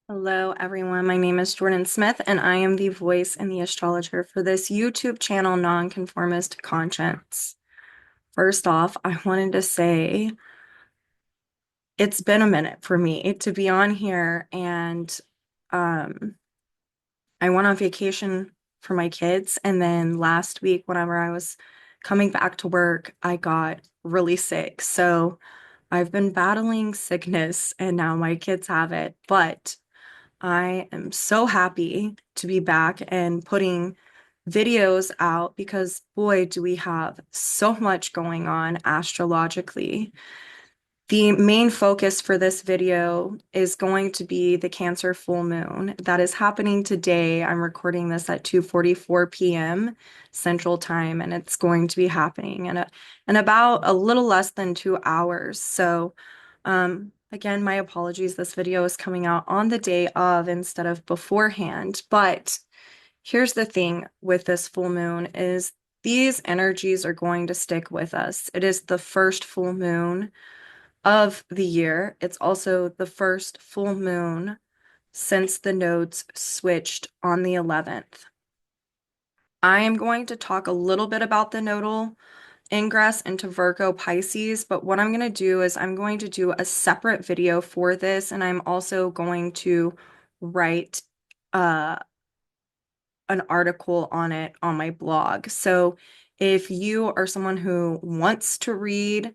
Hello, everyone. My name is Jordyn Smith, and I am the voice and the astrologer for this YouTube channel, Nonconformist Conscience. First off, I wanted to say it's been a minute for me to be on here, and um, I went on vacation for my kids, and then last week, whenever I was coming back to work, I got really sick. So I've been battling sickness, and now my kids have it, but I am so happy to be back and putting videos out because boy, do we have so much going on astrologically. The main focus for this video is going to be the Cancer full moon that is happening today. I'm recording this at 2:44 p.m. Central Time, and it's going to be happening in about a little less than 2 hours. So, again, my apologies. This video is coming out on the day of instead of beforehand. But here's the thing with this full moon is these energies are going to stick with us. It is the first full moon of the year. It's also the first full moon since the nodes switched on the 11th. I am going to talk a little bit about the nodal ingress into Virgo Pisces, but what I'm going to do is I'm going to do a separate video for this, and I'm also going to write uh, an article on it on my blog. So if you are someone who wants to read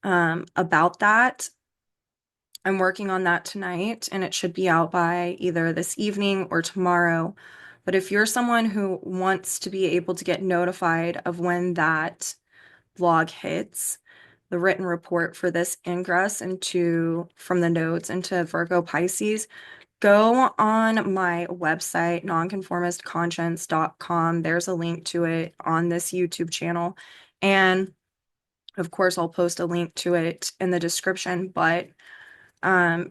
about that, I'm working on that tonight and it should be out by either this evening or tomorrow. But if you're someone who wants to be able to get notified of when that vlog hits, the written report for this ingress into from the nodes into Virgo Pisces, go on my website, nonconformistconscience.com. There's a link to it on this YouTube channel. And of course, I'll post a link to it in the description, but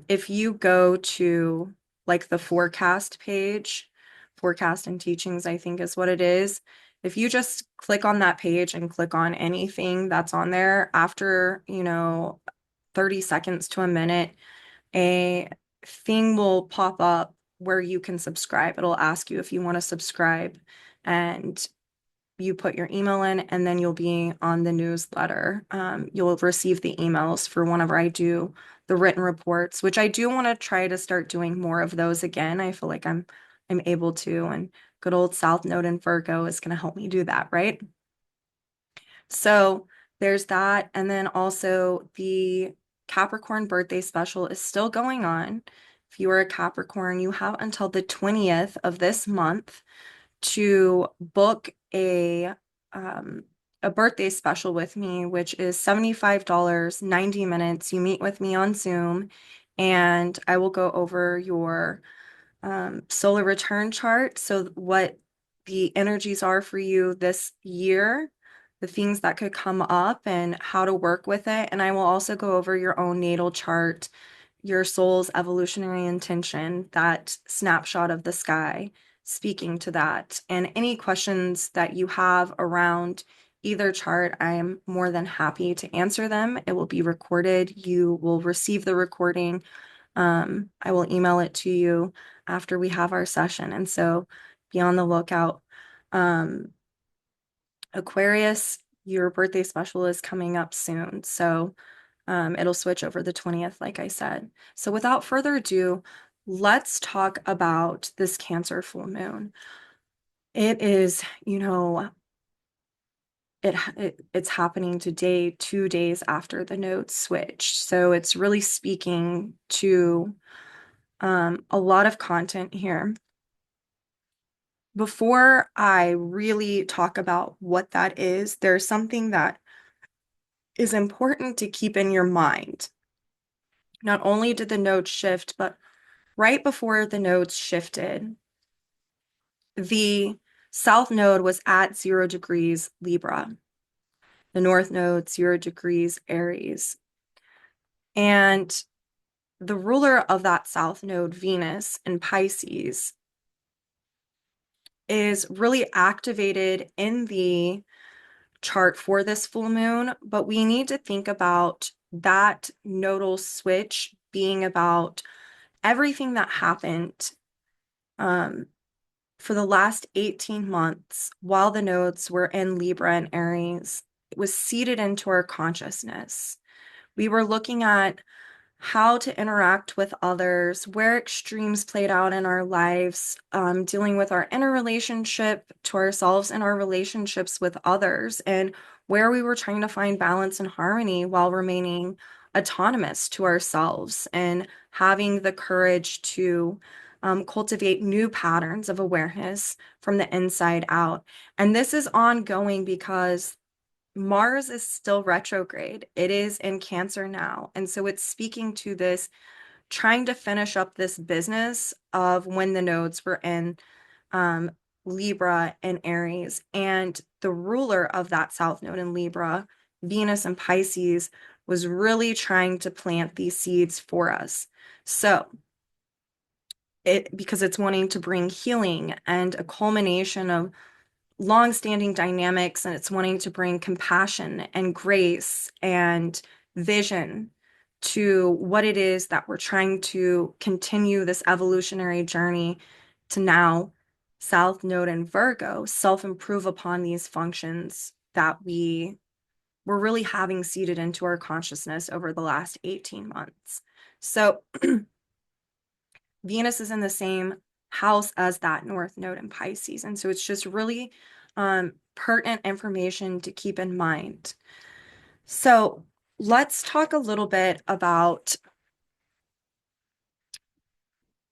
if you go to like the forecast page, forecast and teachings, I think is what it is. If you just click on that page and click on anything that's on there after, 30 seconds to a minute, a thing will pop up where you can subscribe. It'll ask you if you want to subscribe, and you put your email in, and then you'll be on the newsletter. You'll receive the emails for whenever I do the written reports, which I do want to try to start doing more of those again. I feel like I'm able to, and good old South Node in Virgo is going to help me do that, right? So there's that, and then also the Capricorn birthday special is still going on. If you are a Capricorn, you have until the 20th of this month to book um, a birthday special with me, which is $75, 90 minutes. You meet with me on Zoom, and I will go over your solar return chart. So what the energies are for you this year, the things that could come up, and how to work with it. And I will also go over your own natal chart, your soul's evolutionary intention, that snapshot of the sky, speaking to that. And any questions that you have around either chart, I am more than happy to answer them. It will be recorded. You will receive the recording. I will email it to you after we have our session. And so be on the lookout. Um, Aquarius, your birthday special is coming up soon. So it'll switch over the 20th, like I said. So without further ado, let's talk about this Cancer full moon. It is, it's happening today, 2 days after the nodes switch. So it's really speaking to a lot of content here. Before I really talk about what that is, there's something that is important to keep in your mind. Not only did the nodes shift, but right before the nodes shifted, the south node was at 0 degrees Libra, the north node 0 degrees Aries. And the ruler of that south node, Venus in Pisces, is really activated in the chart for this full moon, but we need to think about that nodal switch being about everything that happened um, for the last 18 months while the nodes were in Libra and Aries, it was seeded into our consciousness. We were looking at how to interact with others, where extremes played out in our lives, dealing with our inner relationship to ourselves and our relationships with others, and where we were trying to find balance and harmony while remaining autonomous to ourselves and having the courage to cultivate new patterns of awareness from the inside out. And this is ongoing because Mars is still retrograde. It is in Cancer now. And so it's speaking to this, trying to finish up this business of when the nodes were in um, Libra and Aries. And the ruler of that South Node in Libra, Venus and Pisces, was really trying to plant these seeds for us. So because it's wanting to bring healing and a culmination of long-standing dynamics, and it's wanting to bring compassion and grace and vision to what it is that we're trying to continue this evolutionary journey to now. South Node in Virgo, self-improve upon these functions that we were really having seeded into our consciousness over the last 18 months. So Venus is in the same house as that North Node in Pisces. And so it's just really pertinent information to keep in mind. So let's talk a little bit about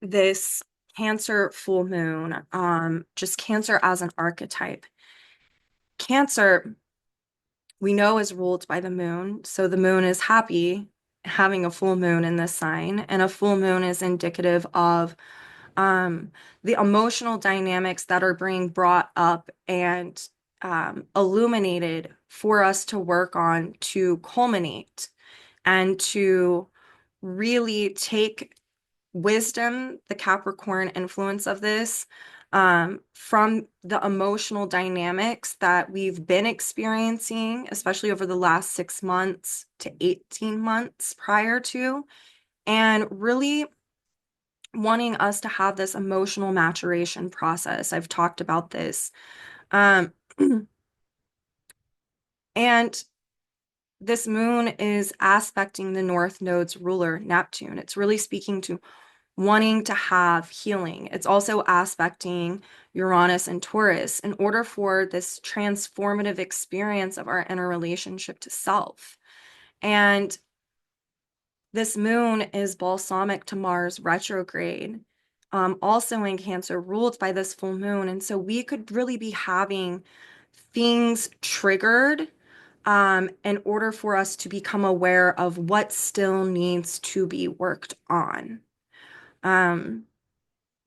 this Cancer full moon, just Cancer as an archetype. Cancer, we know, is ruled by the moon. So the moon is happy having a full moon in this sign, and a full moon is indicative of the emotional dynamics that are being brought up and illuminated for us to work on to culminate and to really take wisdom, the Capricorn influence of this, from the emotional dynamics that we've been experiencing, especially over the last 6 months to 18 months prior to, and really wanting us to have this emotional maturation process. I've talked about this. Um, and this moon is aspecting the North Node's ruler, Neptune. It's really speaking to wanting to have healing. It's also aspecting Uranus and Taurus in order for this transformative experience of our inner relationship to self. And this moon is balsamic to Mars retrograde, also in Cancer, ruled by this full moon. And so we could really be having things triggered in order for us to become aware of what still needs to be worked on.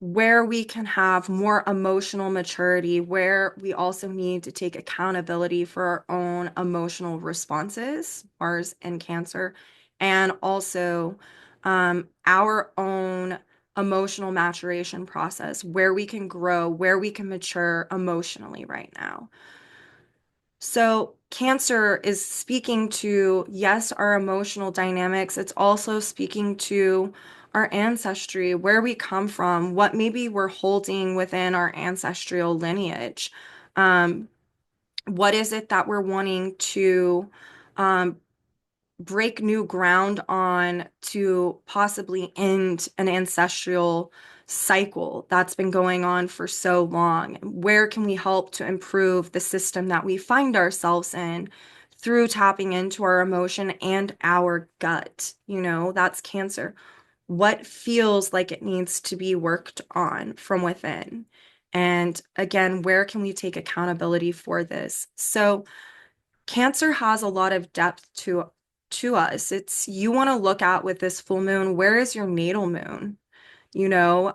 Where we can have more emotional maturity, where we also need to take accountability for our own emotional responses, Mars and Cancer, and also our own emotional maturation process, where we can grow, where we can mature emotionally right now. So Cancer is speaking to, yes, our emotional dynamics. It's also speaking to our ancestry, where we come from, what maybe we're holding within our ancestral lineage. What is it that we're wanting to um, break new ground on to possibly end an ancestral cycle that's been going on for so long? Where can we help to improve the system that we find ourselves in through tapping into our emotion and our gut? You know, that's Cancer. What feels like it needs to be worked on from within? And again, where can we take accountability for this? So Cancer has a lot of depth to us. It's, you want to look at with this full moon, where is your natal moon? You know,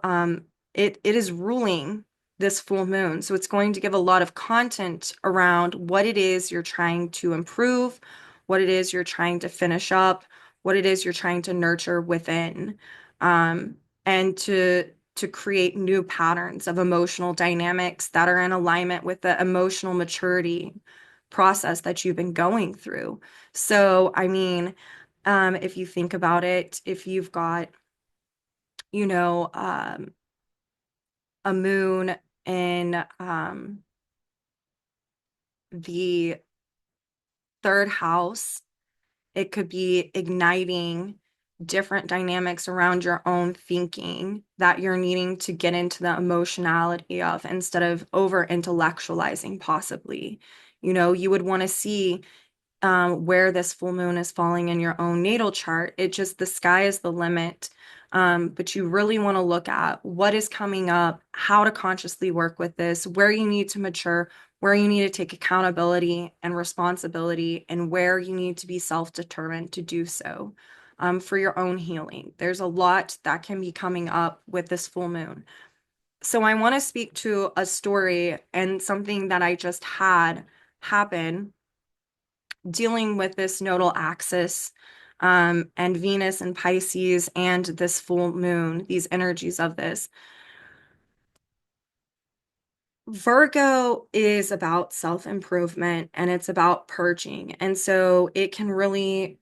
it is ruling this full moon. So it's going to give a lot of content around what it is you're trying to improve, what it is you're trying to finish up, what it is you're trying to nurture within, and to create new patterns of emotional dynamics that are in alignment with the emotional maturity process that you've been going through. So, I mean, if you think about it, if you've got, you know, a moon in the third house. It could be igniting different dynamics around your own thinking that you're needing to get into the emotionality of instead of over intellectualizing, possibly. You would want to see where this full moon is falling in your own natal chart. The sky is the limit. But you really want to look at what is coming up, how to consciously work with this, where you need to mature, where you need to take accountability and responsibility, and where you need to be self-determined to do so for your own healing. There's a lot that can be coming up with this full moon. So I want to speak to a story and something that I just had happen dealing with this nodal axis and Venus and Pisces and this full moon, these energies of this. Virgo is about self-improvement and it's about purging. And so it can really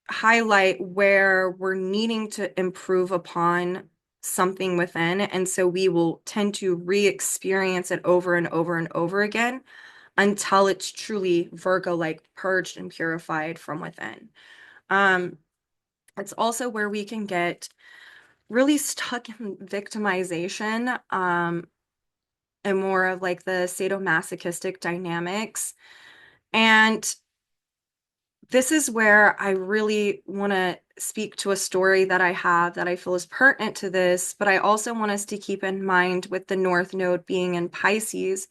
highlight where we're needing to improve upon something within. And so we will tend to re-experience it over and over and over again until it's truly Virgo-like purged and purified from within. Um, it's also where we can get really stuck in victimization, and more of like the sadomasochistic dynamics. And this is where I really want to speak to a story that I have that I feel is pertinent to this, but I also want us to keep in mind with the North Node being in Pisces,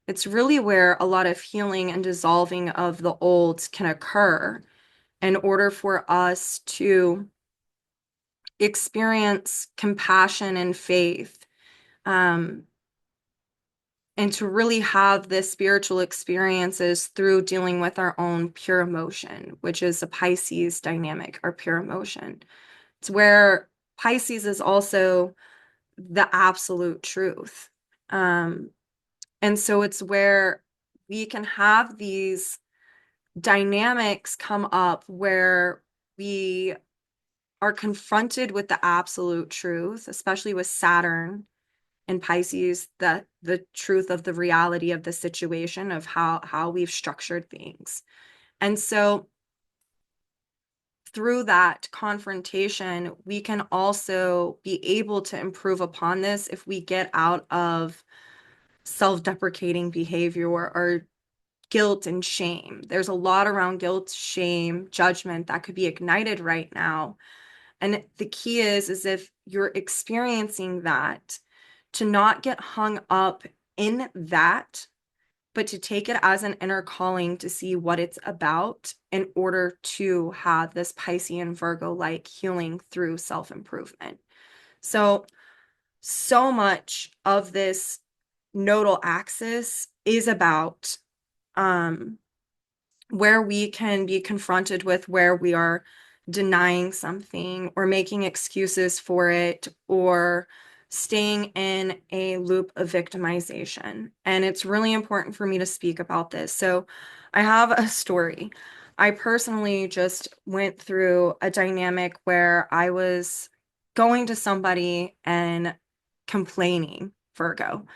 it's really where a lot of healing and dissolving of the old can occur in order for us to experience compassion and faith, um, and to really have the spiritual experiences through dealing with our own pure emotion, which is a Pisces dynamic, our pure emotion. It's where Pisces is also the absolute truth. Um, and so it's where we can have these dynamics come up where we are confronted with the absolute truth, especially with Saturn and Pisces, that the truth of the reality of the situation of how we've structured things. And so through that confrontation, we can also be able to improve upon this if we get out of self-deprecating behavior or guilt and shame. There's a lot around guilt, shame, judgment that could be ignited right now. And the key is if you're experiencing that, to not get hung up in that, but to take it as an inner calling to see what it's about in order to have this Piscean Virgo-like healing through self-improvement. So much of this nodal axis is about where we can be confronted with where we are denying something or making excuses for it or staying in a loop of victimization. And it's really important for me to speak about this. So I have a story. I personally just went through a dynamic where I was going to somebody and complaining, Virgo,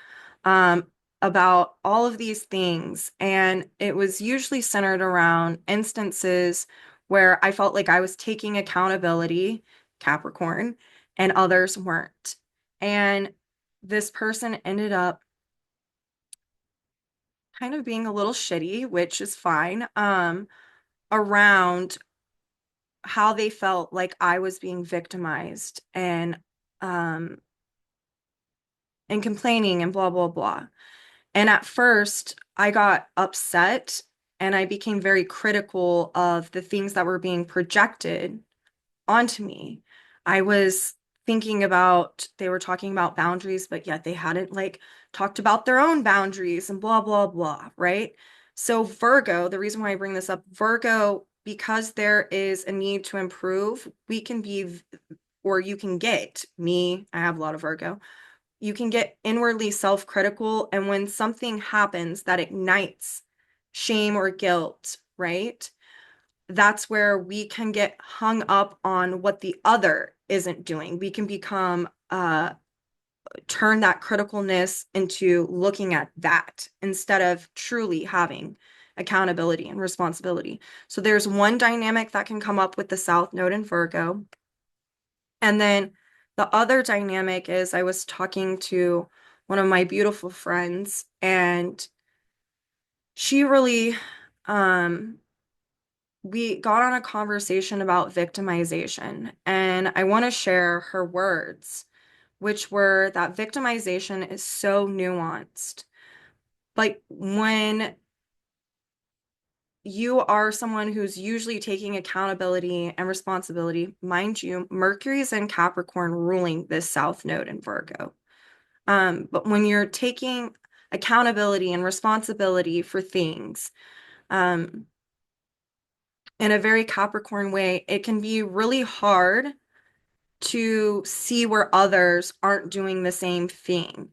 um, about all of these things. And it was usually centered around instances where I felt like I was taking accountability, Capricorn, and others weren't. And this person ended up kind of being a little shitty, which is fine, around how they felt like I was being victimized um, and complaining and blah, blah, blah. And at first, I got upset and I became very critical of the things that were being projected onto me. I was thinking about, they were talking about boundaries, but yet they hadn't like talked about their own boundaries and blah, blah, blah, right? So Virgo, the reason why I bring this up, Virgo, because there is a need to improve, we can be, or you can get, me, I have a lot of Virgo, you can get inwardly self-critical. And when something happens that ignites shame or guilt, right? That's where we can get hung up on what the other isn't doing. We can turn that criticalness into looking at that instead of truly having accountability and responsibility. So there's one dynamic that can come up with the South Node in Virgo. And then the other dynamic is I was talking to one of my beautiful friends, and she really, we got on a conversation about victimization, and I want to share her words, which were that victimization is so nuanced. Like when you are someone who's usually taking accountability and responsibility, mind you, Mercury's in Capricorn ruling this South Node in Virgo. But when you're taking accountability and responsibility for things, um, in a very Capricorn way, it can be really hard to see where others aren't doing the same thing.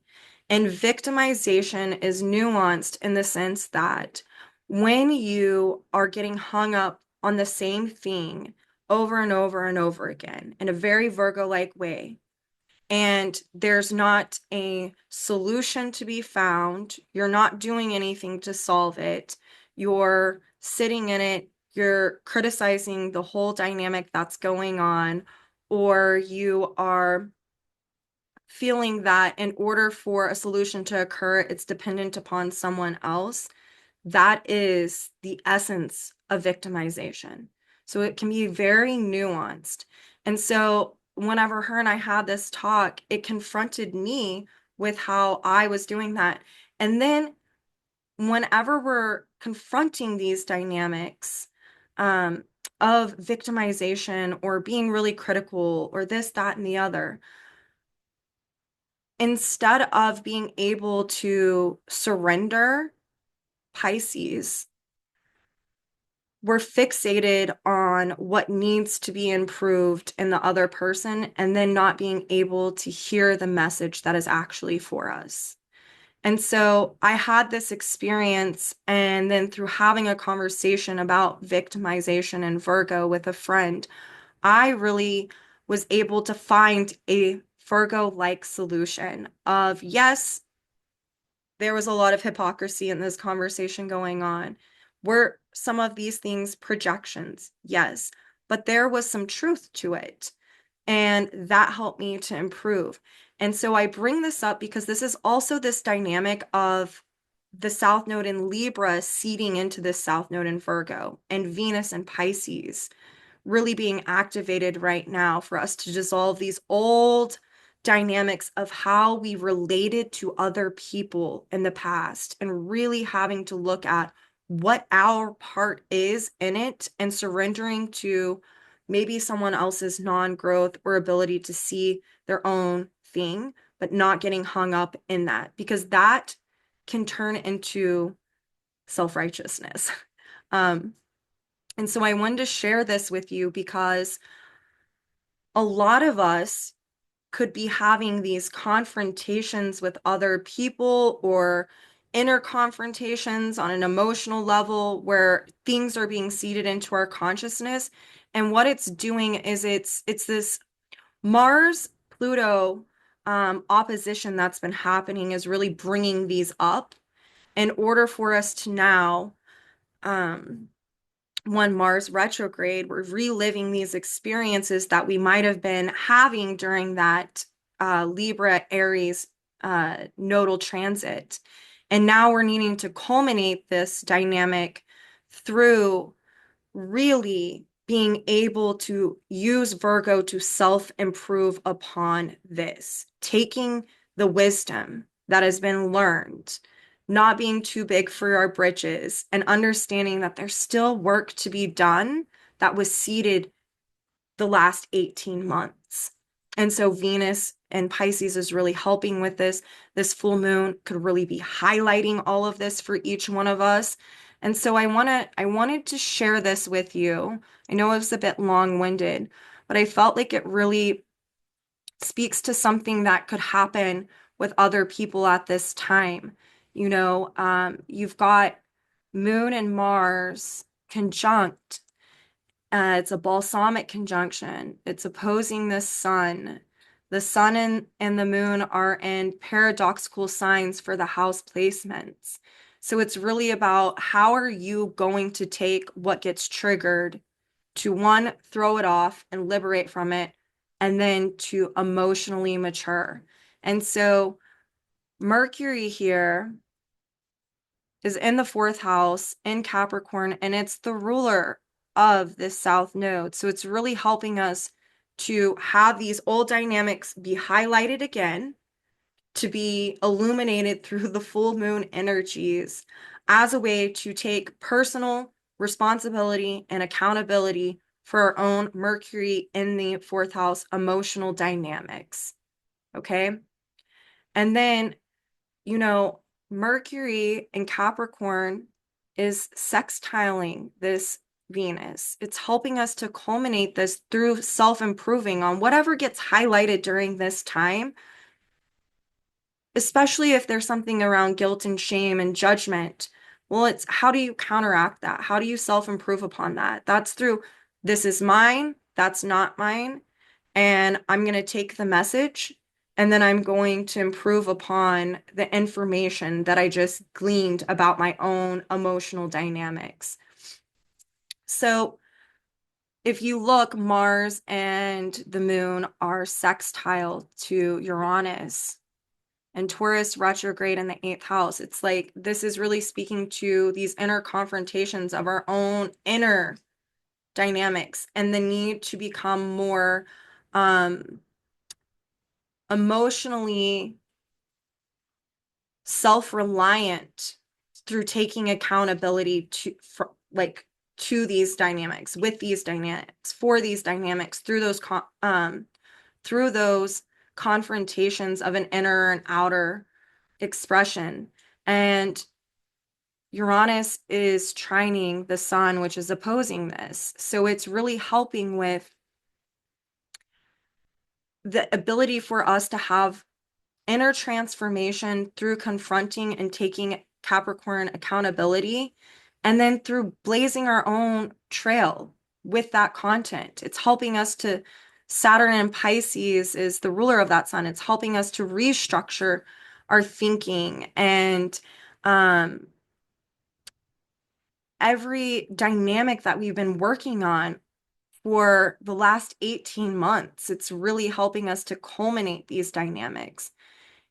And victimization is nuanced in the sense that when you are getting hung up on the same thing over and over and over again in a very Virgo-like way, and there's not a solution to be found, you're not doing anything to solve it, you're sitting in it, you're criticizing the whole dynamic that's going on, or you are feeling that in order for a solution to occur, it's dependent upon someone else, that is the essence of victimization. So it can be very nuanced. And so whenever her and I had this talk, it confronted me with how I was doing that. And then whenever we're confronting these dynamics of victimization or being really critical or this, that, and the other, instead of being able to surrender, Pisces, we're fixated on what needs to be improved in the other person and then not being able to hear the message that is actually for us. And so I had this experience, and then through having a conversation about victimization in Virgo with a friend, I really was able to find a Virgo-like solution of, yes, there was a lot of hypocrisy in this conversation going on. Were some of these things projections? Yes, but there was some truth to it. And that helped me to improve. And so I bring this up because this is also this dynamic of the South Node in Libra seeding into this South Node in Virgo, and Venus and Pisces really being activated right now for us to dissolve these old dynamics of how we related to other people in the past, and really having to look at what our part is in it and surrendering to maybe someone else's non-growth or ability to see their own thing, but not getting hung up in that, because that can turn into self-righteousness. Um, and so I wanted to share this with you because a lot of us could be having these confrontations with other people or inner confrontations on an emotional level where things are being seeded into our consciousness. And what it's doing is it's this Mars Pluto opposition that's been happening is really bringing these up in order for us to now when Mars retrograde, we're reliving these experiences that we might have been having during that Libra Aries nodal transit. And now we're needing to culminate this dynamic through really being able to use Virgo to self-improve upon this, taking the wisdom that has been learned, not being too big for our britches, and understanding that there's still work to be done that was seeded the last 18 months. And so Venus and Pisces is really helping with this. This full moon could really be highlighting all of this for each one of us. And so I wanted to share this with you. I know it was a bit long-winded, but I felt like it really speaks to something that could happen with other people at this time. You've got Moon and Mars conjunct, It's a balsamic conjunction. It's opposing the sun. The sun and the moon are in paradoxical signs for the house placements. So it's really about how are you going to take what gets triggered to one, throw it off and liberate from it, and then to emotionally mature. And so Mercury here is in the fourth house in Capricorn, and it's the ruler of this south node. So it's really helping us to have these old dynamics be highlighted again, to be illuminated through the full moon energies as a way to take personal responsibility and accountability for our own Mercury in the fourth house emotional dynamics. Okay. And then, you know, Mercury in Capricorn is sextiling this Venus. It's helping us to culminate this through self-improving on whatever gets highlighted during this time, especially if there's something around guilt and shame and judgment. Well, it's how do you counteract that? How do you self-improve upon that? That's through this is mine, that's not mine, and I'm going to take the message and then I'm going to improve upon the information that I just gleaned about my own emotional dynamics. So if you look, Mars and the moon are sextile to Uranus and Taurus retrograde in the eighth house. It's like this is really speaking to these inner confrontations of our own inner dynamics and the need to become more emotionally self-reliant through taking accountability to these dynamics, with these dynamics, for these dynamics, through those confrontations of an inner and outer expression. And Uranus is trining the sun, which is opposing this. So it's really helping with the ability for us to have inner transformation through confronting and taking Capricorn accountability, and then through blazing our own trail with that content. It's helping us to, Saturn and Pisces is the ruler of that sun. It's helping us to restructure our thinking and every dynamic that we've been working on for the last 18 months. It's really helping us to culminate these dynamics.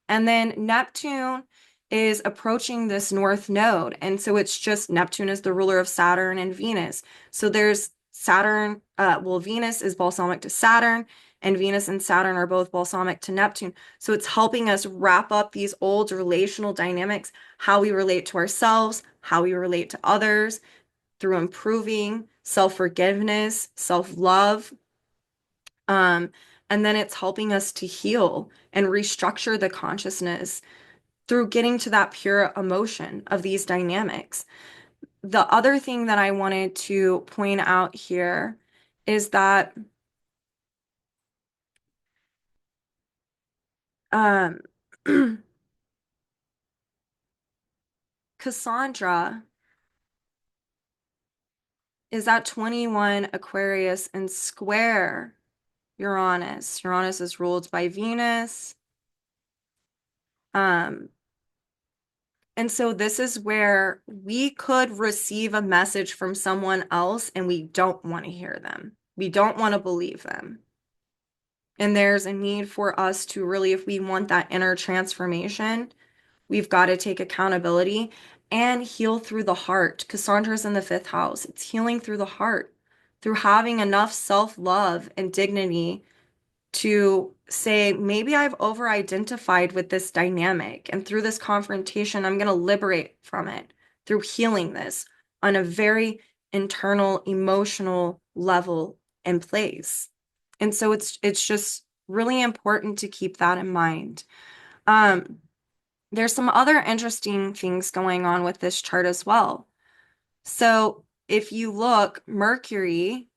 And then Neptune is approaching this north node. And so it's just Neptune is the ruler of Saturn and Venus. So there's Saturn, Venus is balsamic to Saturn, and Venus and Saturn are both balsamic to Neptune. So it's helping us wrap up these old relational dynamics, how we relate to ourselves, how we relate to others through improving self-forgiveness, self-love. And then it's helping us to heal and restructure the consciousness through getting to that pure emotion of these dynamics. The other thing that I wanted to point out here is that um, Cassandra is at 21 Aquarius and square Uranus. Uranus is ruled by Venus. And so this is where we could receive a message from someone else and we don't want to hear them. We don't want to believe them. And there's a need for us to really, if we want that inner transformation, we've got to take accountability and heal through the heart. Cassandra's in the fifth house. It's healing through the heart, through having enough self-love and dignity to say, maybe I've over-identified with this dynamic, and through this confrontation, I'm going to liberate from it through healing this on a very internal, emotional level and place. And so it's just really important to keep that in mind. There's some other interesting things going on with this chart as well. So if you look, Mercury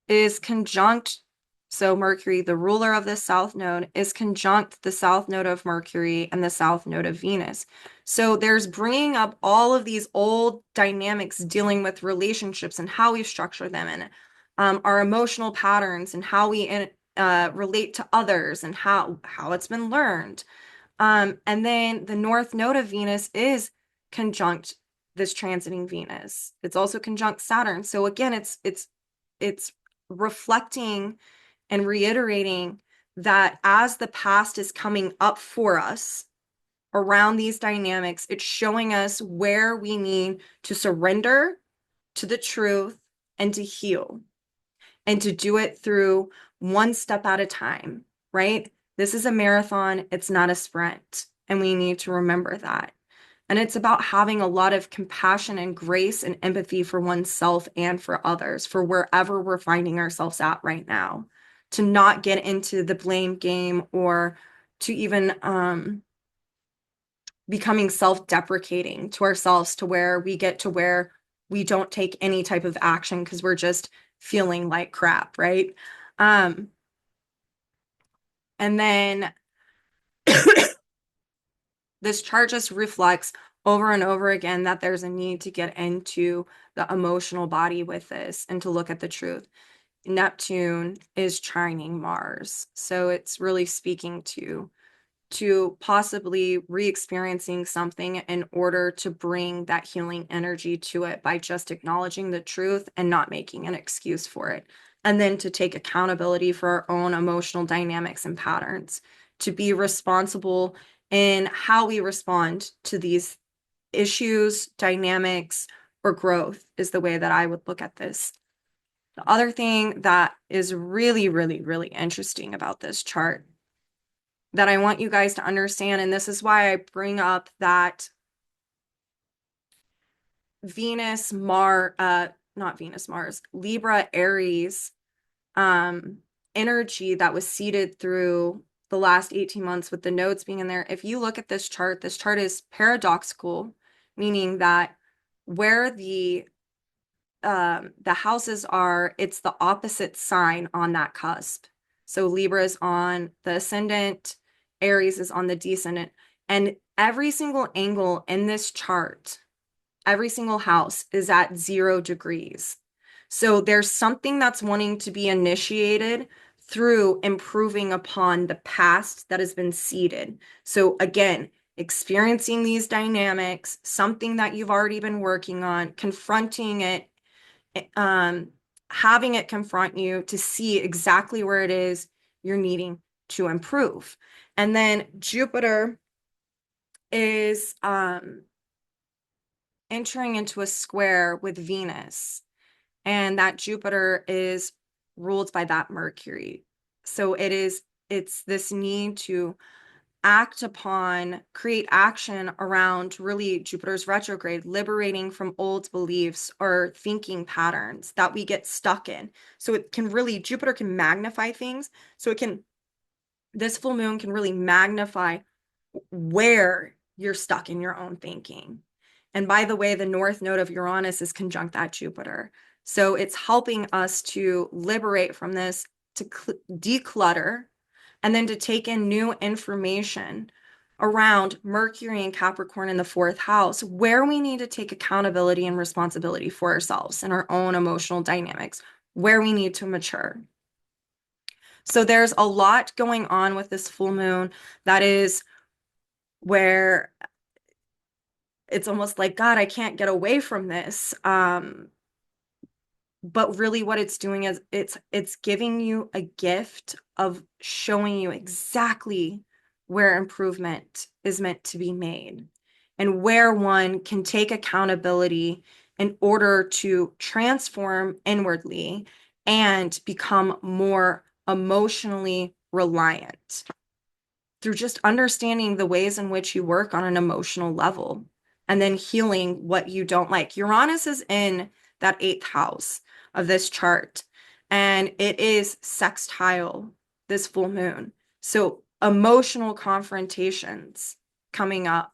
is conjunct So Mercury, the ruler of the south node, is conjunct the south node of Mercury and the south node of Venus. So there's bringing up all of these old dynamics dealing with relationships and how we structure them, and our emotional patterns and how we relate to others and how it's been learned. And then the north node of Venus is conjunct this transiting Venus. It's also conjunct Saturn. So again, it's reflecting and reiterating that as the past is coming up for us around these dynamics, it's showing us where we need to surrender to the truth and to heal, and to do it through one step at a time, right? This is a marathon, it's not a sprint, and we need to remember that. And it's about having a lot of compassion and grace and empathy for oneself and for others, for wherever we're finding ourselves at right now, to not get into the blame game or to even becoming self-deprecating to ourselves, to where we get to where we don't take any type of action because we're just feeling like crap, right? And then this chart just reflects over and over again that there's a need to get into the emotional body with this and to look at the truth. Neptune is trining Mars, so it's really speaking to possibly re-experiencing something in order to bring that healing energy to it by just acknowledging the truth and not making an excuse for it. And then to take accountability for our own emotional dynamics and patterns, to be responsible in how we respond to these issues, dynamics, or growth is the way that I would look at this. The other thing that is really, really, really interesting about this chart that I want you guys to understand, and this is why I bring up that Venus, not Venus, Mars, Libra, Aries energy that was seeded through the last 18 months with the nodes being in there. If you look at this chart is paradoxical, meaning that where the houses are, it's the opposite sign on that cusp. So Libra is on the ascendant, Aries is on the descendant, and every single angle in this chart, every single house is at 0 degrees. So there's something that's wanting to be initiated through improving upon the past that has been seeded. So again, experiencing these dynamics, something that you've already been working on, confronting it, having it confront you to see exactly where it is you're needing to improve. And then Jupiter is entering into a square with Venus, and that Jupiter is ruled by that Mercury. So it's this need to act upon, create action around really Jupiter's retrograde, liberating from old beliefs or thinking patterns that we get stuck in. So it can really, Jupiter can magnify things. So this full moon can really magnify where you're stuck in your own thinking. And by the way, the north node of Uranus is conjunct that Jupiter. So it's helping us to liberate from this, to declutter, and then to take in new information around Mercury and Capricorn in the 4th house, where we need to take accountability and responsibility for ourselves and our own emotional dynamics, where we need to mature. So there's a lot going on with this full moon that is where it's almost like, God, I can't get away from this. But really what it's doing is it's giving you a gift of showing you exactly where improvement is meant to be made and where one can take accountability in order to transform inwardly and become more emotionally reliant through just understanding the ways in which you work on an emotional level and then healing what you don't like. Uranus is in that 8th house of this chart, and it is sextile this full moon. So emotional confrontations coming up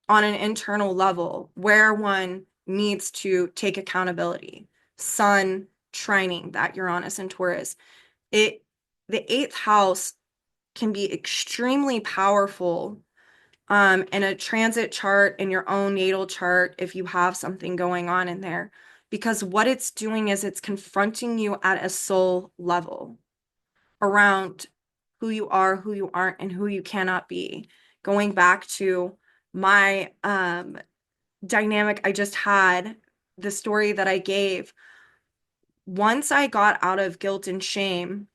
on an internal level where one needs to take accountability. Sun trining that Uranus and Taurus. the eighth house can be extremely powerful in a transit chart, in your own natal chart, if you have something going on in there, because what it's doing is it's confronting you at a soul level around who you are, who you aren't, and who you cannot be. Going back to my dynamic I just had, the story that I gave, once I got out of guilt and shame,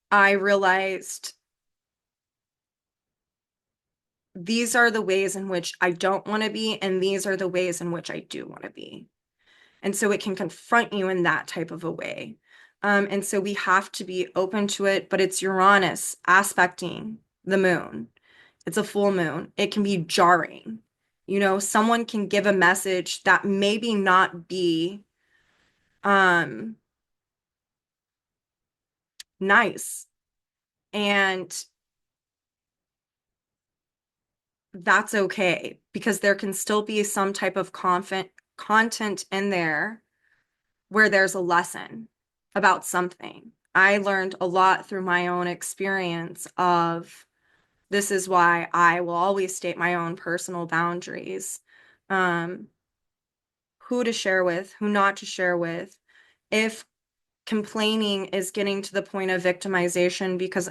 I realized these are the ways in which I don't want to be, and these are the ways in which I do want to be. And so it can confront you in that type of a way. And so we have to be open to it, but it's Uranus aspecting the moon. It's a full moon. It can be jarring. You know, someone can give a message that maybe not be um nice. And that's okay because there can still be some type of content in there where there's a lesson about something. I learned a lot through my own experience of this is why I will always state my own personal boundaries. Um, who to share with, who not to share with. If complaining is getting to the point of victimization because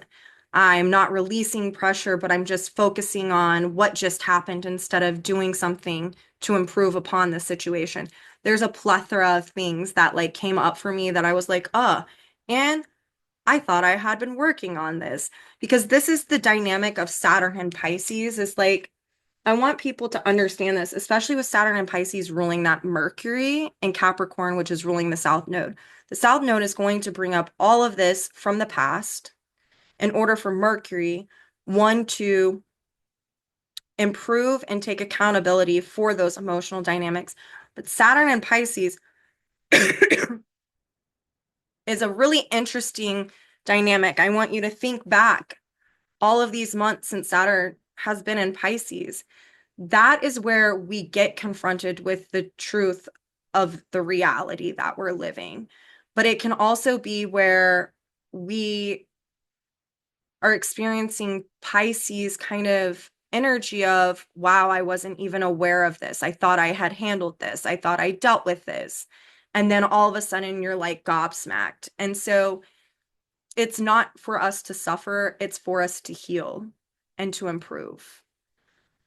I'm not releasing pressure, but I'm just focusing on what just happened instead of doing something to improve upon the situation. There's a plethora of things that like came up for me that I was like, and I thought I had been working on this because this is the dynamic of Saturn and Pisces is like I want people to understand this, especially with Saturn and Pisces ruling that Mercury and Capricorn, which is ruling the South Node. The South Node is going to bring up all of this from the past in order for Mercury, one, to improve and take accountability for those emotional dynamics. But Saturn and Pisces is a really interesting dynamic. I want you to think back all of these months since Saturn has been in Pisces. That is where we get confronted with the truth of the reality that we're living. But it can also be where we are experiencing Pisces kind of energy of, wow, I wasn't even aware of this. I thought I had handled this. I thought I dealt with this. And then all of a sudden you're like gobsmacked. And so it's not for us to suffer, it's for us to heal and to improve.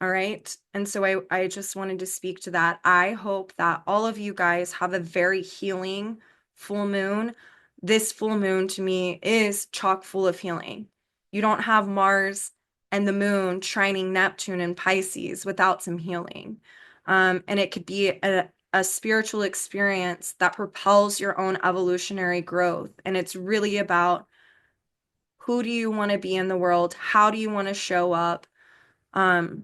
All right. And so I just wanted to speak to that. I hope that all of you guys have a very healing full moon. This full moon to me is chock full of healing. You don't have Mars and the moon trining Neptune and Pisces without some healing. And it could be a spiritual experience that propels your own evolutionary growth. And it's really about who do you want to be in the world? How do you want to show up? Um,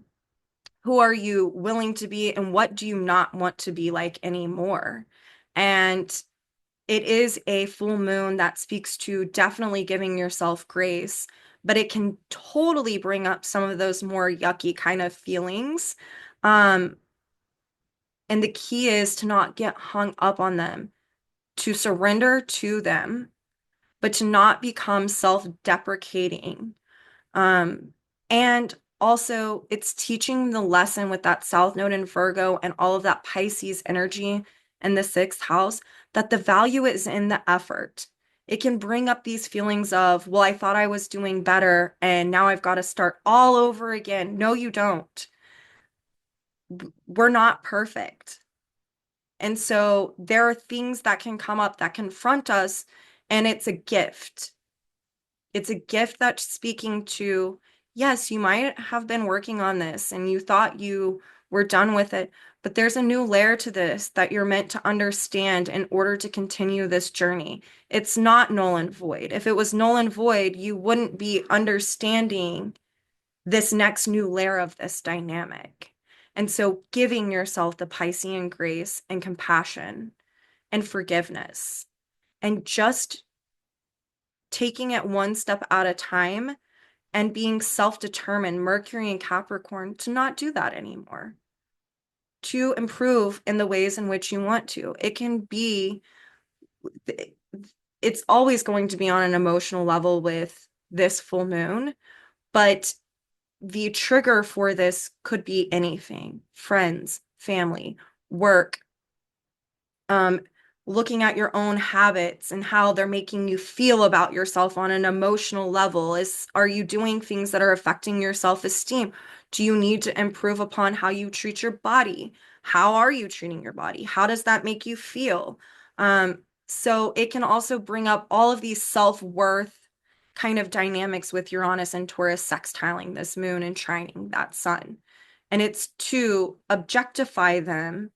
who are you willing to be and what do you not want to be like anymore? And it is a full moon that speaks to definitely giving yourself grace, but it can totally bring up some of those more yucky kind of feelings. Um, and the key is to not get hung up on them, to surrender to them, but to not become self-deprecating. And also it's teaching the lesson with that South Node in Virgo and all of that Pisces energy in the sixth house that the value is in the effort. It can bring up these feelings of, well, I thought I was doing better and now I've got to start all over again. No, you don't. We're not perfect. And so there are things that can come up that confront us, and it's a gift. It's a gift that's speaking to, yes, you might have been working on this and you thought you were done with it, but there's a new layer to this that you're meant to understand in order to continue this journey. It's not null and void. If it was null and void, you wouldn't be understanding this next new layer of this dynamic. And so giving yourself the Piscean grace and compassion and forgiveness and just taking it one step at a time and being self-determined, Mercury and Capricorn, to not do that anymore, to improve in the ways in which you want to. It can be it's always going to be on an emotional level with this full moon, but the trigger for this could be anything: friends, family, work, um, looking at your own habits and how they're making you feel about yourself on an emotional level. Are you doing things that are affecting your self-esteem? Do you need to improve upon how you treat your body? How are you treating your body? How does that make you feel? So it can also bring up all of these self-worth kind of dynamics with Uranus and Taurus sextiling this moon and trining that sun. And it's to objectify them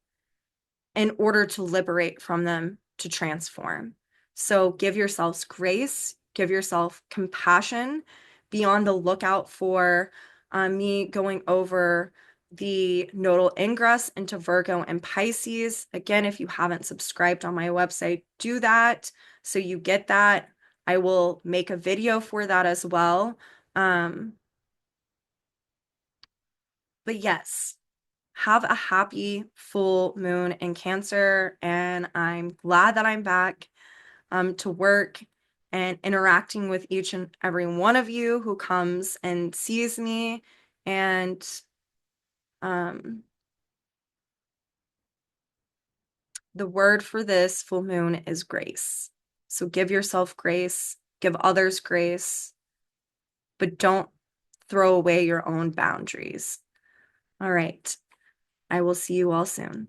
in order to liberate from them, to transform. So give yourselves grace, give yourself compassion. Be on the lookout for me going over the nodal ingress into Virgo and Pisces. Again, if you haven't subscribed on my website, do that so you get that. I will make a video for that as well. But yes, have a happy full moon in Cancer, and I'm glad that I'm back to work and interacting with each and every one of you who comes and sees me. And um, the word for this full moon is grace. So give yourself grace, give others grace, but don't throw away your own boundaries. All right. I will see you all soon.